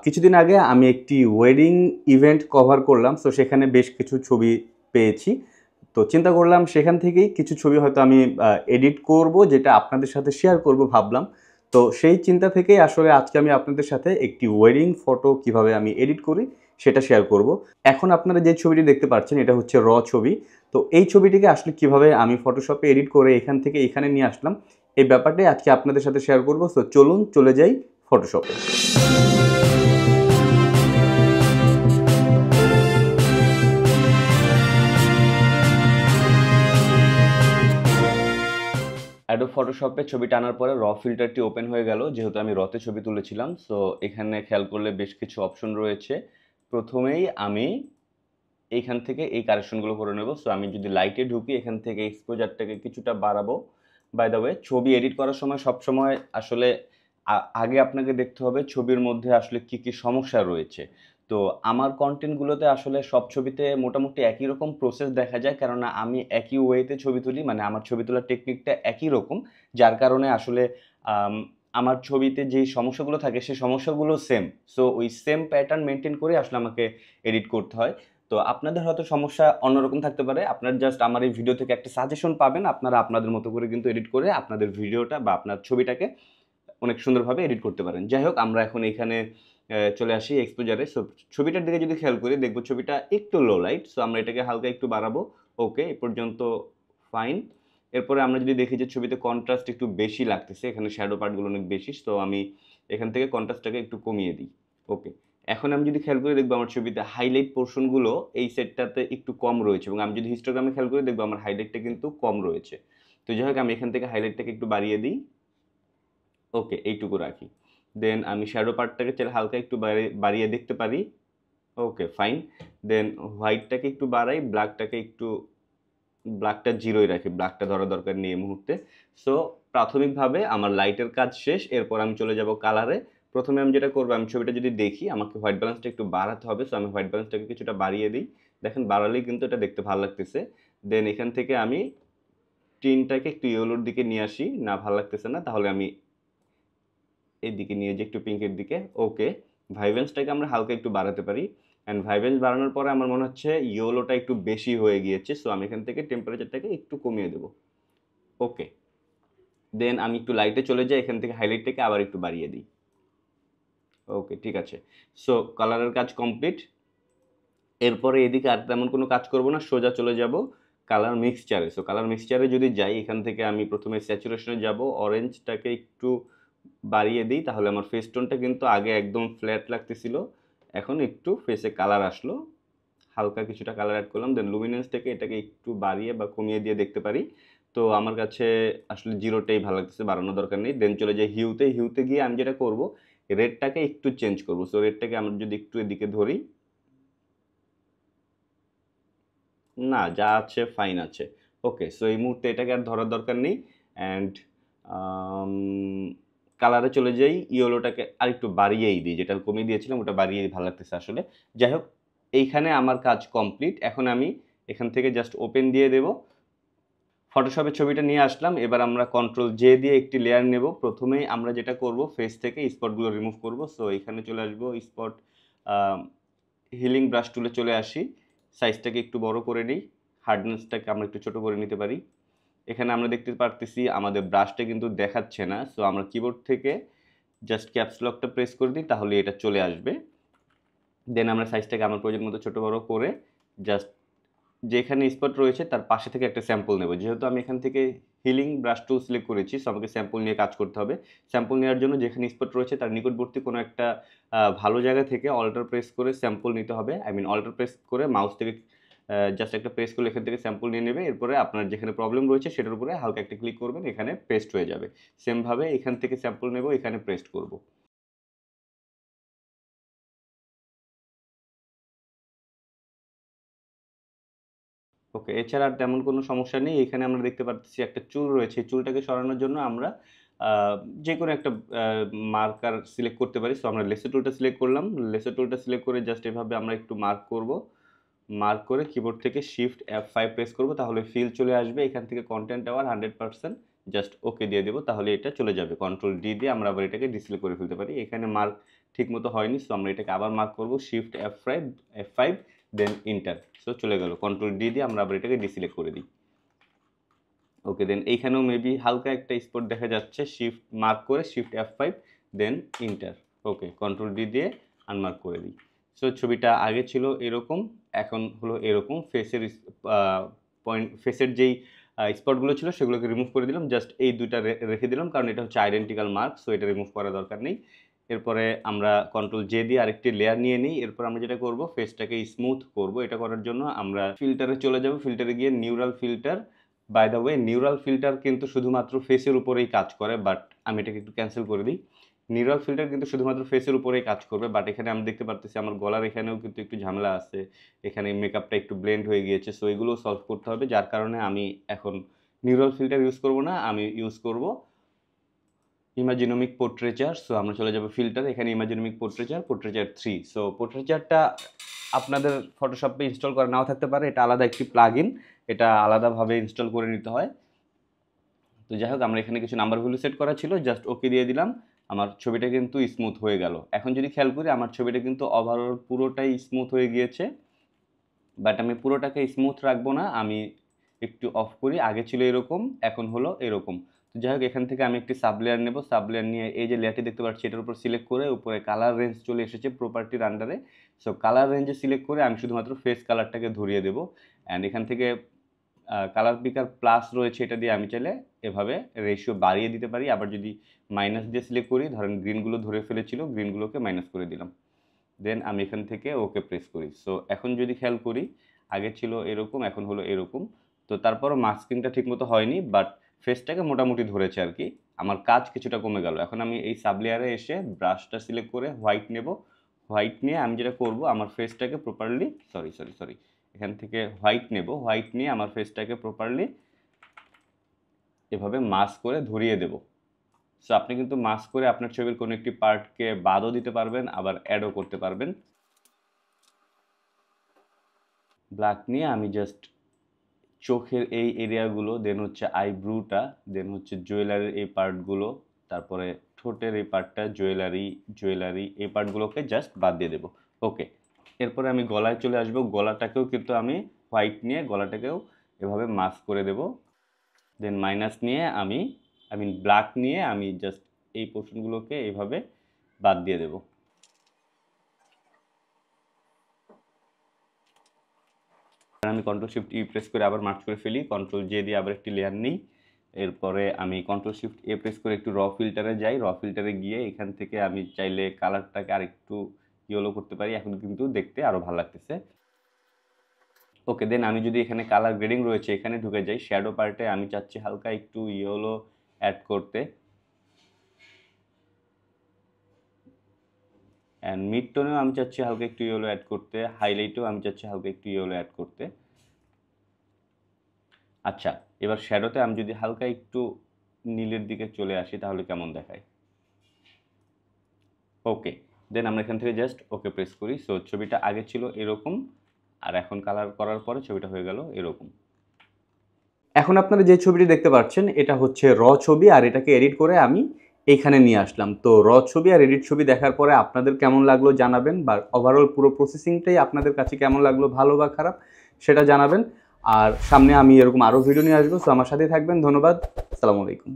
কিছুদিন আগে আমি একটি ওয়েডিং ইভেন্ট কভার করলাম, সো সেখানে বেশ কিছু ছবি পেয়েছি। তো চিন্তা করলাম সেখান থেকেই কিছু ছবি হয়তো আমি এডিট করব, যেটা আপনাদের সাথে শেয়ার করব ভাবলাম। তো সেই চিন্তা থেকেই আসলে আজকে আমি আপনাদের সাথে একটি ওয়েডিং ফটো কিভাবে আমি এডিট করি সেটা শেয়ার করব। এখন আপনারা যে ছবিটি দেখতে পাচ্ছেন এটা হচ্ছে র ছবি। তো এই ছবিটিকে আসলে কিভাবে আমি ফটোশপে এডিট করে এখান থেকে এখানে নিয়ে আসলাম, এই ব্যাপারটাই আজকে আপনাদের সাথে শেয়ার করব। সো চলুন চলে যাই ফটোশপে। অ্যাডোব ফটোশপে ছবি টানার পরে র ফিল্টারটি ওপেন হয়ে গেল, যেহেতু আমি রতে ছবি তুলেছিলাম। সো এখানে খেয়াল করলে বেশ কিছু অপশন রয়েছে। প্রথমেই আমি এইখান থেকে এই কারেকশনগুলো করে নেব। সো আমি যদি লাইটে ঢুকি, এখান থেকে এক্সপোজারটাকে কিছুটা বাড়াবো। বাই দ্য ওয়ে, ছবি এডিট করার সময় সবসময় আসলে আগে আপনাকে দেখতে হবে ছবির মধ্যে আসলে কি কি সমস্যা রয়েছে। তো আমার কন্টেন্টগুলোতে আসলে সব ছবিতে মোটামুটি একই রকম প্রসেস দেখা যায়, কেননা আমি একই ওয়েতে ছবি তুলি, মানে আমার ছবি তোলার টেকনিকটা একই রকম। যার কারণে আসলে আম আমার ছবিতে যেই সমস্যাগুলো থাকে সেই সমস্যাগুলো সেম। সো ওই সেম প্যাটার্ন মেনটেন করে আসলে আমাকে এডিট করতে হয়। তো আপনাদের হয়তো সমস্যা অন্যরকম থাকতে পারে। আপনারা জাস্ট আমার এই ভিডিও থেকে একটা সাজেশন পাবেন। আপনারা আপনাদের মতো করে কিন্তু এডিট করে আপনাদের ভিডিওটা বা আপনার ছবিটাকে অনেক সুন্দরভাবে এডিট করতে পারেন। যাই হোক, আমরা এখন এখানে চলে আসি এক্সপোজারে। সো ছবিটার দিকে যদি খেয়াল করি, দেখব ছবিটা একটু লো লাইট। সো আমরা এটাকে হালকা একটু বাড়াবো। ওকে, এ পর্যন্ত ফাইন। এরপরে আমরা যদি দেখি যে ছবিতে কন্ট্রাস্ট একটু বেশি লাগতেছে, এখানে শ্যাডো পার্টগুলো অনেক বেশি। সো আমি এখান থেকে কন্ট্রাস্টটাকে একটু কমিয়ে দিই। ওকে, এখন আমি যদি খেয়াল করে দেখবো আমার ছবিতে হাইলাইট পোর্শনগুলো এই সেটটাতে একটু কম রয়েছে, এবং আমি যদি হিস্টোগ্রামে খেয়াল করে দেখবো আমার হাইলাইটটা কিন্তু কম রয়েছে। তো যাই হোক, আমি এখান থেকে হাইলাইটটাকে একটু বাড়িয়ে দিই। ওকে, এইটুকু রাখি। দেন আমি শ্যাডো পার্টটাকে চাইলে হালকা একটু বাড়িয়ে দেখতে পারি। ওকে, ফাইন। দেন হোয়াইটটাকে একটু বাড়াই, ব্ল্যাকটা জিরোই রাখি, ব্ল্যাকটা ধরার দরকার নেই এই মুহূর্তে। সো প্রাথমিকভাবে আমার লাইটের কাজ শেষ। এরপর আমি চলে যাব কালারে। প্রথমে আমি যেটা করবো, আমি ছবিটা যদি দেখি আমাকে হোয়াইট ব্যালেন্সটা একটু বাড়াতে হবে। সো আমি হোয়াইট ব্যালেন্সটাকে কিছুটা বাড়িয়ে দিই। দেখেন, বাড়ালেই কিন্তু এটা দেখতে ভালো লাগতেছে। দেন এখান থেকে আমি টিনটাকে একটু ইয়েলোর দিকে নিয়ে আসি। না, ভালো লাগতেছে না, তাহলে আমি এদিকে নিয়ে যে একটু পিঙ্কের দিকে। ওকে, ভাইব্রেন্সটাকে আমরা হালকা একটু বাড়াতে পারি। অ্যান্ড ভাইব্রেন্স বাড়ানোর পরে আমার মনে হচ্ছে ইয়েলোটা একটু বেশি হয়ে গিয়েছে। সো আমি এখান থেকে টেম্পারেচারটাকে একটু কমিয়ে দেবো। ওকে, দেন আমি একটু লাইটে চলে যাই, এখান থেকে হাইলাইটটাকে আবার একটু বাড়িয়ে দিই। ওকে, ঠিক আছে। সো কালারের কাজ কমপ্লিট। এরপরে এদিকে আর তেমন কোনো কাজ করব না, সোজা চলে যাব কালার মিক্সচারে। সো কালার মিক্সচারে যদি যাই, এখান থেকে আমি প্রথমে স্যাচুরেশনে যাব, অরেঞ্জটাকে একটু বাড়িয়ে দিই, তাহলে আমার ফেস টোনটা কিন্তু আগে একদম ফ্ল্যাট লাগতেছিল, এখন একটু ফেসে কালার আসলো। হালকা কিছুটা কালার অ্যাড করলাম। দেন লুমিনেন্স থেকে এটাকে একটু বাড়িয়ে বা কমিয়ে দিয়ে দেখতে পারি। তো আমার কাছে আসলে জিরোটাই ভালো লাগতেছে, বাড়ানোর দরকার নেই। দেন চলে যাই হিউতে গিয়ে আমি যেটা করব, রেডটাকে একটু চেঞ্জ করব। সো রেডটাকে আমরা যদি একটু এদিকে ধরি, না, যা আছে ফাইন আছে। ওকে, সো এই মুহূর্তে এটাকে আর ধরার দরকার নেই। অ্যান্ড কালারে চলে যাই, ইয়েলোটাকে আর একটু বাড়িয়েই দিই, যেটা কমিয়ে দিয়েছিলাম ওটা বাড়িয়েই ভালো লাগতেছে আসলে। যাই হোক, এইখানে আমার কাজ কমপ্লিট। এখন আমি এখান থেকে জাস্ট ওপেন দিয়ে দেব। ফটোশপের ছবিটা নিয়ে আসলাম। এবার আমরা কন্ট্রোল জে দিয়ে একটি লেয়ার নেব। প্রথমেই আমরা যেটা করব, ফেস থেকে স্পটগুলো রিমুভ করব। সো এখানে চলে আসবো, স্পট হিলিং ব্রাশ টুলে চলে আসি, সাইজটাকে একটু বড় করে নিই, হার্ডনেসটাকে আমরা একটু ছোট করে নিতে পারি। এখানে আমরা দেখতে পারতেছি আমাদের ব্রাশটা কিন্তু দেখাচ্ছে না। সো আমরা কিবোর্ড থেকে জাস্ট ক্যাপস লকটা প্রেস করে দিই, তাহলে এটা চলে আসবে। দেন আমরা সাইজটাকে আমার প্রয়োজন মতো ছোট বড় করে জাস্ট যেখানে স্পট রয়েছে তার পাশে থেকে একটা স্যাম্পল নেব। যেহেতু আমি এখান থেকে হিলিং ব্রাশ টুল সিলেক্ট করেছি, সো আমাকে স্যাম্পল নিয়ে কাজ করতে হবে। স্যাম্পল নেওয়ার জন্য যেখানে স্পট রয়েছে তার নিকটবর্তী কোনো একটা ভালো জায়গা থেকে অল্টার প্রেস করে স্যাম্পল নিতে হবে। অল্টার প্রেস করে মাউস থেকে জাস্ট একটা প্রেস করলে এখান থেকে স্যাম্পল নিয়ে নেবে। এরপরে আপনার যেখানে প্রবলেম রয়েছে সেটার উপরে হালকা একটা ক্লিক করবেন, এখানে পেস্ট হয়ে যাবে। সেমভাবে এখান থেকে স্যাম্পল নেব, এখানে পেস্ট করব। ওকে, এছাড়া আর তেমন কোনো সমস্যা নেই। এখানে আমরা দেখতে পাচ্ছি একটা চুল রয়েছে। এই চুলটাকে সরানোর জন্য আমরা আ যেকোনো একটা মার্কার সিলেক্ট করতে পারি। সো আমরা লেসো টুলটা সিলেক্ট করলাম। লেসো টুলটা সিলেক্ট করে জাস্ট এভাবে আমরা একটু মার্ক করব। মার্ক করে কিবোর্ড থেকে শিফট F5 প্রেস করব, তাহলে ফিল চলে আসবে। এখান থেকে কনটেন্ট আওয়ার 100% জাস্ট ওকে দিয়ে দেব, তাহলে এটা চলে যাবে। কন্ট্রোল ডি দিয়ে আমরা আবার এটাকে ডিসপ্লে করে ফেলতে পারি। এখানে মার্ক ঠিকমতো হয়নি। সো আমরা এটাকে আবার মার্ক করব, শিফট F5 দেন ইন্টার। সো চলে গেল। কন্ট্রোল ডি দিয়ে আমরা আবার এটাকে ডিসিলেক্ট করে দিই। ওকে, দেন এইখানেও মেবি হালকা একটা স্পট দেখা যাচ্ছে, শিফট মার্ক করে শিফট F5 দেন ইন্টার। ওকে, কন্ট্রোল ডি দিয়ে আনমার্ক করে দিই। সো ছবিটা আগে ছিল এরকম, এখন হলো এরকম। ফেসের যেই স্পটগুলো ছিল সেগুলোকে রিমুভ করে দিলাম, জাস্ট এই দুইটা রেখে দিলাম, কারণ এটা হচ্ছে আইডেন্টিক্যাল মার্ক, সো এটা রিমুভ করার দরকার নেই। এরপরে আমরা কন্ট্রোল জে দিয়ে আরেকটি লেয়ার নিয়ে নিই। এরপর আমরা যেটা করব, ফেসটাকে স্মুথ করব। এটা করার জন্য আমরা ফিল্টারে চলে যাব, ফিল্টারে গিয়ে neural filter. By the way, neural filter কিন্তু শুধুমাত্র ফেসের উপরেই কাজ করে, বাট আমি এটাকে একটু ক্যান্সেল করে দিই। নিউরাল ফিল্টার কিন্তু শুধুমাত্র ফেসের উপরেই কাজ করবে, বাট এখানে আমি দেখতে পারতেছি আমার গলার এখানেও কিন্তু একটু ঝামেলা আছে, এখানে মেকআপটা একটু ব্লেন্ড হয়ে গিয়েছে। সো এগুলো সলভ করতে হবে, যার কারণে আমি এখন নিউরাল ফিল্টার ইউজ করব না, আমি ইউজ করব ইমাজিনমিক পোর্ট্রেচার। সো আমরা চলে যাব ফিল্টার, এখানে ইমাজিনমিক পোর্ট্রেচার 3। সো পোর্ট্রেচারটা আপনাদের ফটোশপে ইনস্টল করা নাও থাকতে পারে, এটা আলাদা একটি প্লাগইন, এটা আলাদাভাবে ইনস্টল করে নিতে হয়। তো যাই হোক, আমরা এখানে কিছু নাম্বার ভ্যালু সেট করা ছিল, জাস্ট ওকে দিয়ে দিলাম। আমার ছবিটা কিন্তু স্মুথ হয়ে গেল। এখন যদি খেয়াল করি, আমার ছবিটা কিন্তু ওভারঅল পুরোটাই স্মুথ হয়ে গিয়েছে, বাট আমি পুরোটাকে স্মুথ রাখবো না, আমি একটু অফ করি। আগে ছিল এরকম, এখন হলো এরকম। তো যাই হোক, এখান থেকে আমি একটি সাবলেয়ার নেব, সাবলেয়ার নিয়ে এই যে লেয়ারটি দেখতে পাচ্ছি এটার উপর সিলেক্ট করে উপরে কালার রেঞ্জ চলে এসেছে প্রপার্টির আন্ডারে। সো কালার রেঞ্জে সিলেক্ট করে আমি শুধুমাত্র ফেস কালারটাকে ধরিয়ে দেবো। অ্যান্ড এখান থেকে কালার পিকার প্লাস রয়েছে, এটা দিয়ে আমি চাইলে এভাবে রেশিও বাড়িয়ে দিতে পারি। আবার যদি মাইনাস দিয়ে সিলেক্ট করি, ধরেন গ্রিনগুলো ধরে ফেলেছিল, গ্রিনগুলোকে মাইনাস করে দিলাম, দেন আমি এখান থেকে ওকে প্রেস করি। সো এখন যদি খেয়াল করি, আগে ছিল এরকম, এখন হলো এরকম। তো তারপরও মাস্কিংটা ঠিকমতো হয়নি, বাট ফেসটাকে মোটামুটি ধরেছে আর কি। আমার কাজ কিছুটা কমে গেল। এখন আমি এই সাবলেয়ারে এসে ব্রাশটা সিলেক্ট করে হোয়াইট নেব। হোয়াইট নিয়ে আমি যেটা করব, আমার ফেসটাকে প্রপারলি সরি এখান থেকে হোয়াইট নেব। হোয়াইট নিয়ে আমার ফেসটাকে প্রপারলি এভাবে মাস্ক করে ধরিয়ে দেব। সো আপনি কিন্তু মাস্ক করে আপনার ছবির কোনো একটি পার্টকে বাদও দিতে পারবেন, আবার অ্যাডও করতে পারবেন। ব্ল্যাক নিয়ে আমি জাস্ট চোখের এই এরিয়াগুলো, দেন হচ্ছে আইব্রুটা, দেন হচ্ছে জুয়েলারির এই পার্টগুলো, তারপরে ঠোঁটের এই পার্টটা, জুয়েলারি এই পার্টগুলোকে জাস্ট বাদ দিয়ে দেবো। ওকে, এরপরে আমি গলায় চলে আসবো। গলাটাকেও কিন্তু আমি হোয়াইট নিয়ে গলাটাকেও এভাবে মাস্ক করে দেব। দেন মাইনাস নিয়ে আমি ব্ল্যাক নিয়ে আমি জাস্ট এই পোর্শনগুলোকে এইভাবে বাদ দিয়ে দেবো। আমি কন্ট্রোল শিফট ই প্রেস করে আবার মার্চ করে ফেলি, কন্ট্রোল জে দিয়ে আবার একটি লেয়ার নিই। এরপরে আমি কন্ট্রোল শিফট এ প্রেস করে একটু র ফিল্টারে যাই। র ফিল্টারে গিয়ে এখান থেকে আমি চাইলে কালারটাকে আরেকটু ইয়েলো করতে পারি, এখন কিন্তু দেখতে আরও ভালো লাগতেছে। ওকে, দেন আমি যদি এখানে কালার গ্রেডিং রয়েছে এখানে ঢুকে যাই, শ্যাডো পার্টে আমি চাচ্ছি হালকা একটু ইয়েলো অ্যাড করতে, অ্যান্ড মিড টোনেও আমি চাচ্ছি হালকা একটু ইয়েলো অ্যাড করতে, হাইলাইটেও আমি চাচ্ছি হালকা একটু ইয়েলো অ্যাড করতে। আচ্ছা, এবার শ্যাডোতে আমি যদি হালকা একটু নীলের দিকে চলে আসি তাহলে কেমন দেখায়। ওকে, দেন আমরা এখান থেকে জাস্ট ওকে প্রেস করি। সো ছবিটা আগে ছিল এরকম, আর এখন কালার করার পরে ছবিটা হয়ে গেল এরকম। এখন আপনারা যে ছবিটি দেখতে পাচ্ছেন এটা হচ্ছে র ছবি, আর এটাকে এডিট করে আমি এইখানে নিয়ে আসলাম। তো র ছবি আর এডিট ছবি দেখার পরে আপনাদের কেমন লাগলো জানাবেন, বা ওভারঅল পুরো প্রসেসিংটাই আপনাদের কাছে কেমন লাগলো, ভালো বা খারাপ সেটা জানাবেন। আর সামনে আমি এরকম আরও ভিডিও নিয়ে আসবো, সো আমার সাথেই থাকবেন। ধন্যবাদ, আসসালামু আলাইকুম।